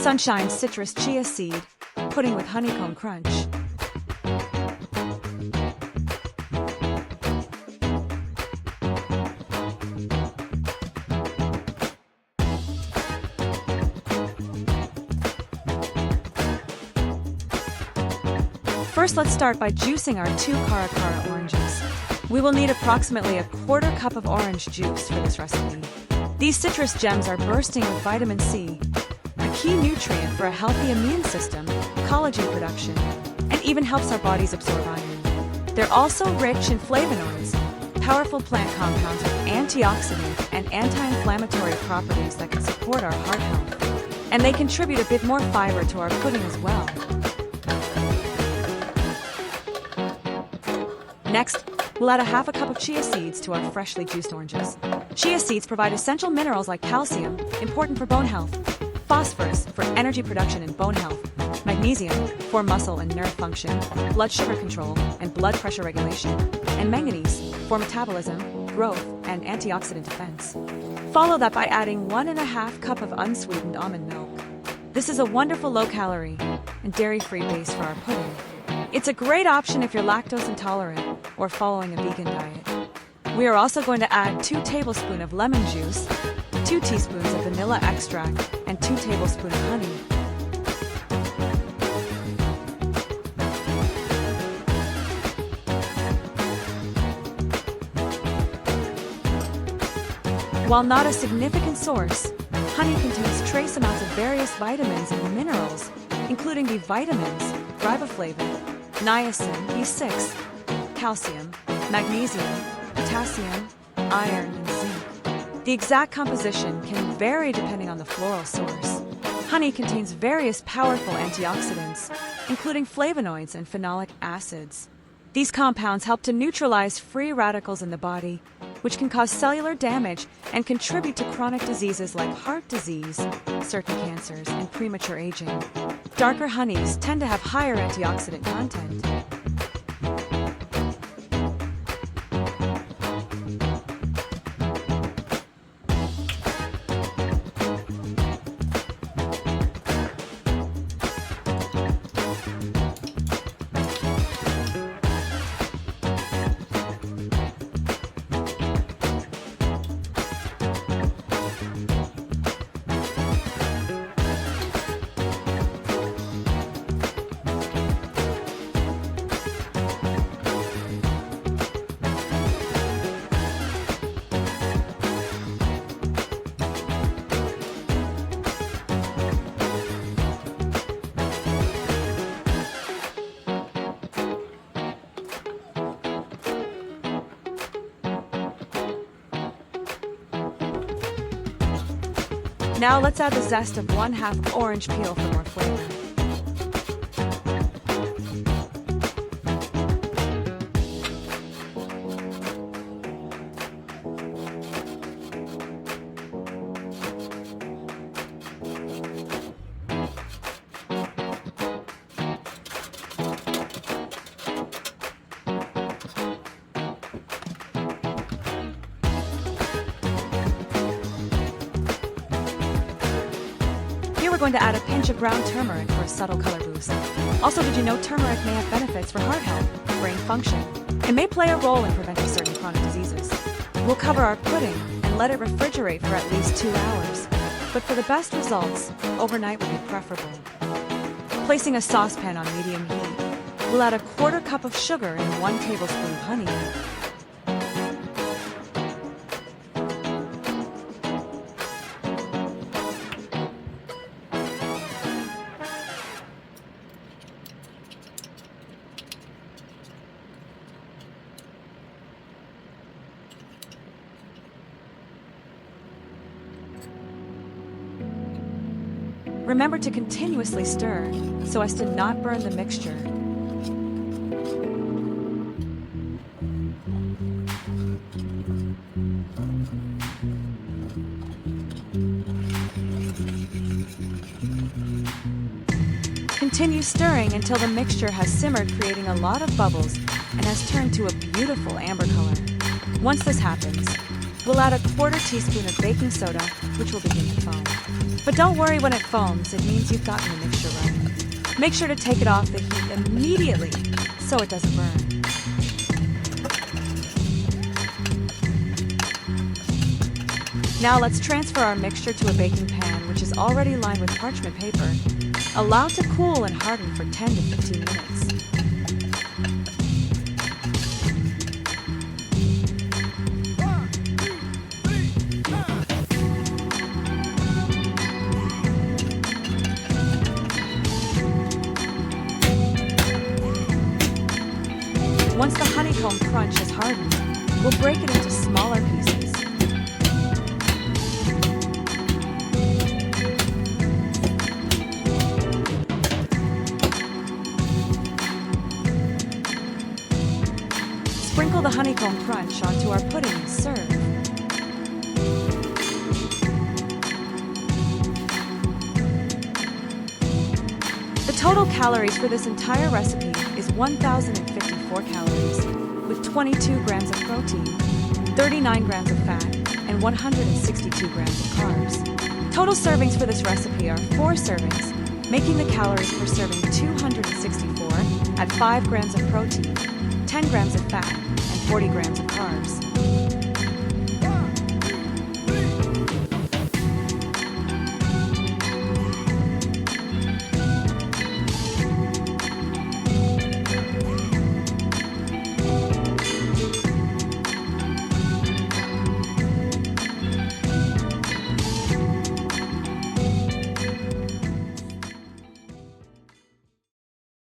Sunshine Citrus Chia Seed, pudding with Honeycomb Crunch. First, let's start by juicing our 2 cara oranges. We will need approximately a 1/4 cup of orange juice for this recipe. These citrus gems are bursting with vitamin C, a key nutrient for a healthy immune system, collagen production, and even helps our bodies absorb iron. They're also rich in flavonoids, powerful plant compounds with antioxidant and anti-inflammatory properties that can support our heart health. And they contribute a bit more fiber to our pudding as well. Next, we'll add a 1/2 cup of chia seeds to our freshly juiced oranges. Chia seeds provide essential minerals like calcium, important for bone health, phosphorus for energy production and bone health, magnesium for muscle and nerve function, blood sugar control and blood pressure regulation, and manganese for metabolism, growth, and antioxidant defense. Follow that by adding 1½ cup of unsweetened almond milk. This is a wonderful low-calorie and dairy-free base for our pudding. It's a great option if you're lactose intolerant or following a vegan diet. We are also going to add 2 tablespoons of lemon juice, 2 teaspoons of vanilla extract, and 2 tablespoons of honey. While not a significant source, honey contains trace amounts of various vitamins and minerals, including B vitamins, riboflavin, niacin, B6, calcium, magnesium, potassium, iron, and zinc. The exact composition can vary depending on the floral source. Honey contains various powerful antioxidants, including flavonoids and phenolic acids. These compounds help to neutralize free radicals in the body, which can cause cellular damage and contribute to chronic diseases like heart disease, certain cancers, and premature aging. Darker honeys tend to have higher antioxidant content. Now let's add the zest of 1/2 orange peel for more flavor. We're going to add a pinch of ground turmeric for a subtle color boost. Also, did you know turmeric may have benefits for heart health, brain function? It may play a role in preventing certain chronic diseases. We'll cover our pudding and let it refrigerate for at least 2 hours. But for the best results, overnight would be preferable. Placing a saucepan on medium heat, we'll add a 1/4 cup of sugar and 1 tablespoon of honey. Remember to continuously stir so as to not burn the mixture. Continue stirring until the mixture has simmered, creating a lot of bubbles and has turned to a beautiful amber color. Once this happens, We'll add a quarter teaspoon of baking soda, which will begin to foam. But don't worry when it foams, it means you've gotten the mixture right. Make sure to take it off the heat immediately so it doesn't burn. Now let's transfer our mixture to a baking pan, which is already lined with parchment paper. Allow to cool and harden for 10 to 15 minutes. Once the honeycomb crunch has hardened, we'll break it into smaller pieces. Sprinkle the honeycomb crunch onto our pudding and serve. The total calories for this entire recipe is 1,054 calories, with 22 grams of protein, 39 grams of fat, and 162 grams of carbs. Total servings for this recipe are 4 servings, making the calories per serving 264 at 5 grams of protein, 10 grams of fat, and 40 grams of carbs.